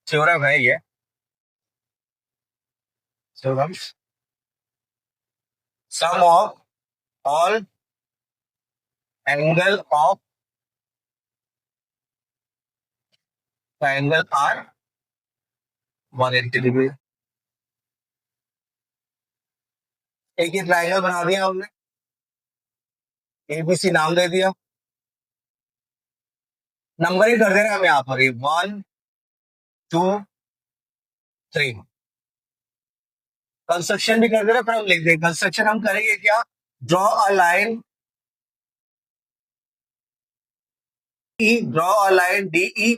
Theorem है ये। Theorem sum of all angle of triangle are 180 degree. एक ही ट्रायंगल बना दिया हमने, एबीसी नाम दे दिया, नंबरिंग कर देना हम यहाँ पर 1 2 3। कंस्ट्रक्शन भी कर देना, फिर हम लिख देंगे। कंस्ट्रक्शन हम करेंगे क्या, draw a line draw a line D E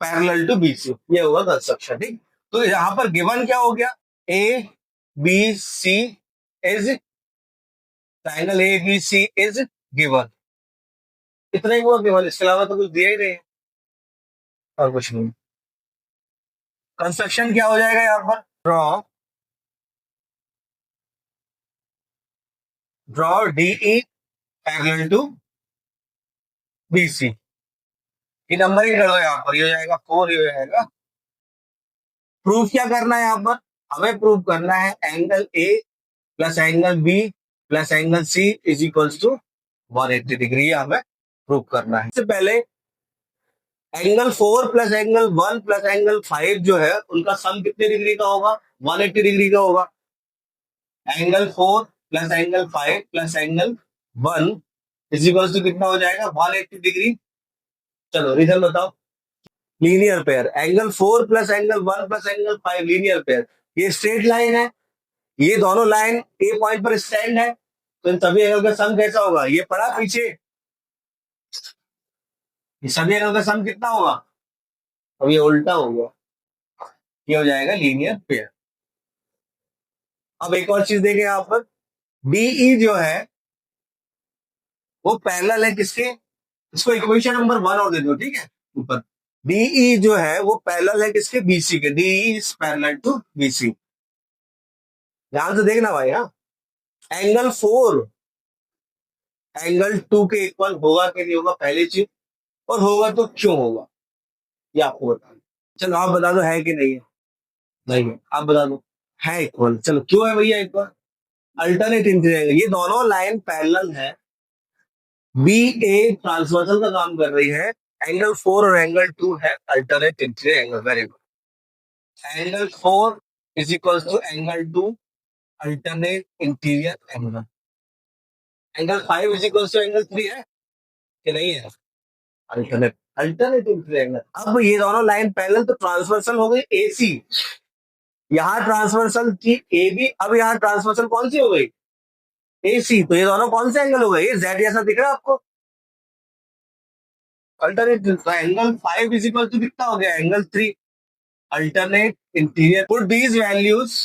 parallel to BC, ये होगा कंस्ट्रक्शन। ठीक, तो यहां पर गिवन क्या हो गया, A B C is triangle, A B C is given. इतना ही हुआ गिवन, इसके अलावा तो कुछ दिया ही नहीं है और कुछ नहीं। कंस्ट्रक्शन क्या हो जाएगा यहाँ पर, draw D E parallel to B C. ये नंबर ही कर दो यहाँ पर, ये हो जाएगा 4, ये हो जाएगा। प्रूफ क्या करना है यहाँ पर, हमें प्रूफ करना है angle A plus angle B plus angle C is equals to 180 degree, हमें प्रूफ करना है। इससे पहले angle 4 plus angle 1 plus angle 5 जो है उनका सम कितने डिग्री का होगा, 180 डिग्री का होगा। Angle 4 plus angle 5 plus angle 1 is equals to कितना हो जाएगा, 180 डिग्री। चलो रीजन बताओ। Linear pair, angle 4 plus angle 1 plus angle 5 linear pair, ये स्ट्रेट लाइन है, ये दोनों लाइन ए पॉइंट पर स्टैंड है, तो इन सभी एंगल का सम कैसा होगा, ये पड़ा पीछे, ये सभी एंगल का सम कितना होगा, अब ये उल्टा हो गया, ये हो जाएगा लीनियर पेयर। अब एक और चीज देखें यहां पर, बीई जो है वो पैरेलल है किसके, इसको इक्वेशन नंबर 1 और दे दो, ठीक है ऊपर। बीई जो है वो पैरेलल है किसके, बीसी के, DE is parallel to BC. ध्यान से देखना भाई। हाँ, एंगल 4 एंगल 2 के इक्वल होगा कि नहीं होगा पहली चीज, और होगा तो क्यों होगा, ये आपको बता दो। चलो आप बता दो है कि नहीं है, नहीं है, आप बता दो है इक्वल। चलो क्यों है भैया इक्वल, अल्टरनेट इंटीरियर, ये दोनों लाइन पैरेलल है, बी ए ट्रांसवर्सल का काम कर रही है, एंगल 4 और एंगल 2 है alternate interior angle. Very good, angle 4 is equal to angle 2 alternate interior angle. Angle 5 is equal to angle 3 है कि नहीं है, अल्टरनेट अल्टरनेट इंटीरियर एंगल। अब ये दोनों लाइन पैरेलल तो ट्रांसवर्सल हो गई एसी, यहां ट्रांसवर्सल थी ए बी, अब यहां ट्रांसवर्सल कौन सी हो गई, एसी, तो ये दोनों कौन से एंगल हो गए, ये जेड जैसा दिख रहा है आपको, alternate. Angle 5 is equal to कितना हो गया, angle 3 alternate interior. Put these values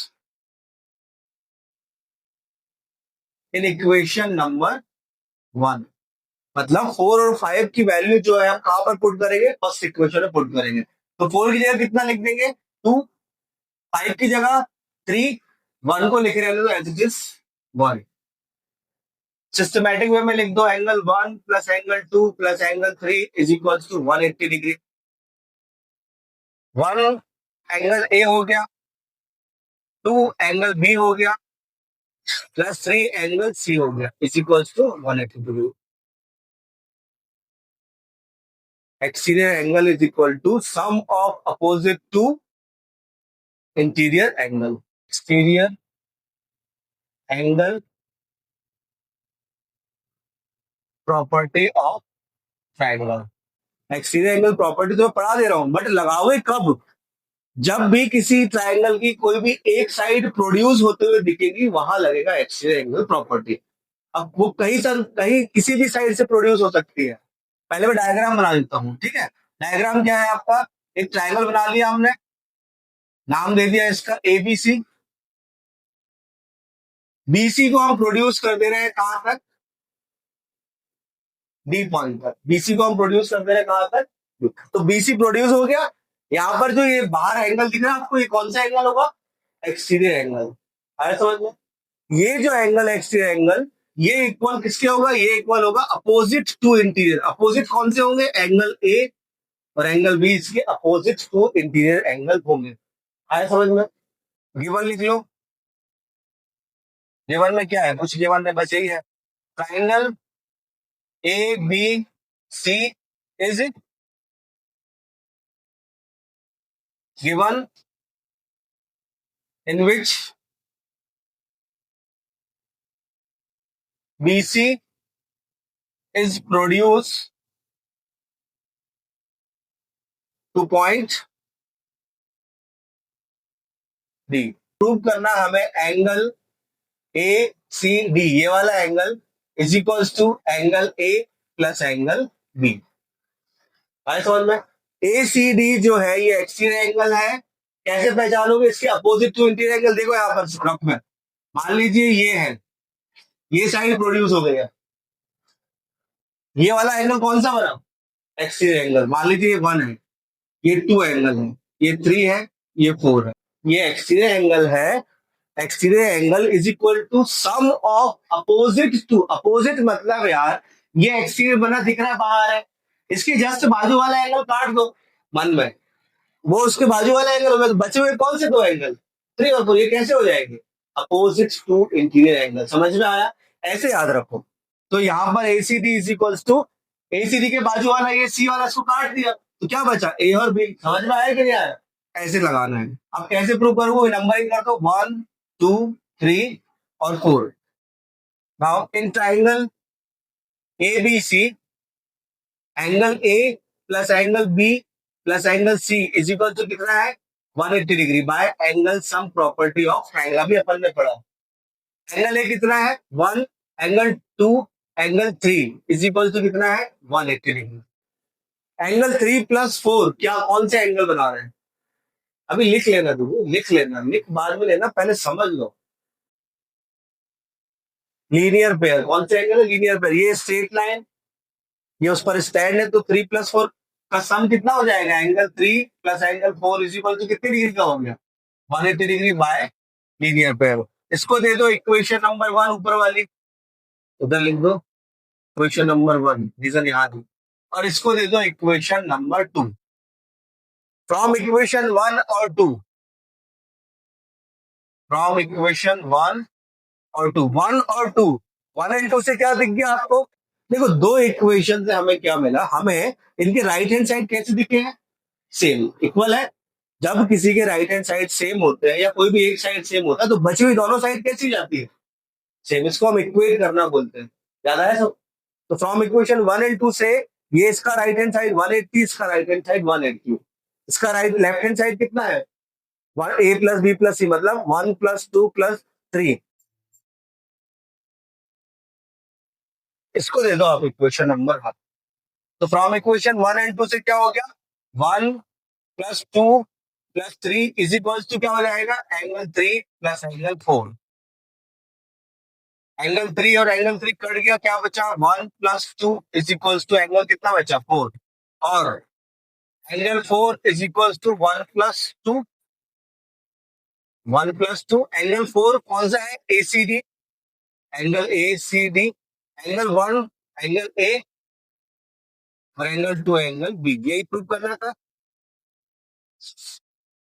in equation number 1, मतलब 4 और 5 की वैल्यू जो है हम कहां पर पुट करेंगे, फर्स्ट इक्वेशन में पुट करेंगे। तो 4 की जगह कितना लिख देंगे 2, 5 की जगह 3, 1 को लिख रहे हैं तो as it is 1। Systematic way में लिख दो, angle 1 plus angle 2 plus angle 3 is equal to 180 degree. 1 angle A हो गया, 2 एंगल बी हो गया, प्लस 3 एंगल सी हो गया, is equal to 180 degree. Exterior angle is equal to sum of opposite to interior angle. Exterior angle property of triangle. Exterior angle property तो मैं पढ़ा दे रहा हूं, बट लगाओगे कब, जब भी किसी ट्रायंगल की कोई भी एक साइड प्रोड्यूस होते हुए दिखेगी वहां लगेगा एक्सटीरियर एंगल प्रॉपर्टी। अब वो कहीं किसी भी साइड से प्रोड्यूस हो सकती है। पहले मैं डायग्राम बना देता हूँ, ठीक है। डायग्राम क्या है आपका, एक ट्रायंगल बना लिया हमने, नाम दे दिया इसका एबीसी। बीसी को हम प्रोड्यूस कर दे रहे हैं कहां तक, डी पॉइंट तक। बीसी को हम प्रोड्यूस कर दे रहे हैं कहां तक, तो बीसी प्रोड्यूस हो गया। यहाँ पर जो ये बाहर एंगल दिख रहा है आपको, ये कौन सा एंगल होगा, एक्सटीरियर एंगल। आया समझ में, ये जो एंगल एक्सटीरियर एंगल, ये इक्वल किसके होगा, ये इक्वल होगा अपोजिट टू इंटीरियर। अपोजिट कौन से होंगे, एंगल ए और एंगल बी इसके अपोजिट टू इंटीरियर एंगल होंगे। आया समझ में? गिवन लिख लो। गिवन में क्या है? कुछ गिवन में बचे ही है। Triangle A B C is given in which BC is produced to point D। Prove करना हमें एंगल ए सी डी, ये वाला angle is equals to angle A plus angle B. आए समझ में? ए सी डी जो है ये एक्सटीरियर एंगल है। कैसे पहचानोगे? इसके अपोजिट टू इंटीरियर एंगल देखो यहाँ पर रफ में। मान लीजिए ये है, ये साइड प्रोड्यूस हो गई है, ये वाला एंगल कौन सा बना? Exterior angle. मान लीजिए ये 1 है, ये 2 एंगल है, ये 3 है, ये 4 है, ये एक्सटीरियर एंगल है। Exterior angle is equal to sum of opposite to. Opposite मतलब यार ये एक्सटीरियर बना दिख रहा है बाहर है, इसके जस्ट बाजू वाला एंगल काट दो मन में, वो उसके बाजू वाला एंगल होगा। तो बचे हुए कौन से 2 एंगल? 3 और 4। ये कैसे हो जाएंगे? Opposite to interior angle. समझ में आया? ऐसे याद रखो। तो यहाँ पर ACD is equals to, ACD के बाजू वाला ये सी वाला, इसको काट दिया तो क्या बचा? ए और बी। समझ में आया कि नहीं आया? ऐसे लगाना है। अब कैसे प्रूव करूंगा? नंबरिंग कर दो 1 2 3 और 4। Now in triangle A B C, angle A plus angle B plus angle C is equal to कितना है? 180 degree by angle sum property of triangle. अभी अपन ने पढ़ा। एंगल ए कितना है? 1, angle 2, angle 3 is equal to कितना है? 180 डिग्री। एंगल 3 प्लस 4 क्या, कौन से एंगल बना रहे हैं? अभी लिख लेना, तू लिख लेना, लिख बाद में लेना, पहले समझ लो। Linear pair. कौन से एंगल है? Linear pair. ये स्ट्रेट लाइन, ये उस पर स्टैंड है, तो 3 प्लस 4 का सम कितना हो जाएगा? Angle 3 plus angle 4 is equal to कितनी डिग्री का हो गया? 180 डिग्री बाय लीनियर पेयर। इसको दे दो इक्वेशन नंबर 1 ऊपर वाली, उधर लिख दो इक्वेशन नंबर 1, रीजन यहाँ दी। और इसको दे दो इक्वेशन नंबर 2। फ्रॉम इक्वेशन 1 और 2, फ्रॉम इक्वेशन 1 और 2, 1 और 2, 1 एंड 2 से क्या दिख गया आपको? देखो, 2 इक्वेशन से हमें क्या मिला? हमें इनके राइट हैंड साइड कैसे दिखे हैं? सेम, इक्वल है। जब किसी के राइट हैंड साइड सेम होते हैं या कोई भी एक साइड सेम होता है तो बची हुई दोनों साइड कैसी जाती है? सेम। इसको हम इक्वेट करना बोलते हैं। याद आया सब? तो फ्रॉम इक्वेशन 1 एंड 2 से ये इसका राइट हैंड साइड 180, इसका राइट हैंड साइड 180, इसका राइट लेफ्ट हैंड साइड कितना है? ए प्लस बी प्लस सी, मतलब 1 प्लस 2 प्लस 3। इसको दे दो आप इक्वेशन नंबर 1। तो फ्रॉम इक्वेशन 1 एंड 2 से क्या हो गया? 1 plus 2 plus 3 is equal to क्या हो जाएगा? Angle 3 plus angle 4। एंगल 3 और एंगल 3 कट गया, क्या बचा? 1 plus 2 is equal to angle कितना बचा? 4। और angle 4 is equal to 1 plus 2, 1 plus 2। Angle 4 कौन सा है? ACD, angle A C D. Angle 1 angle A और एंगल 2 एंगल बी। यही प्रूव करना था।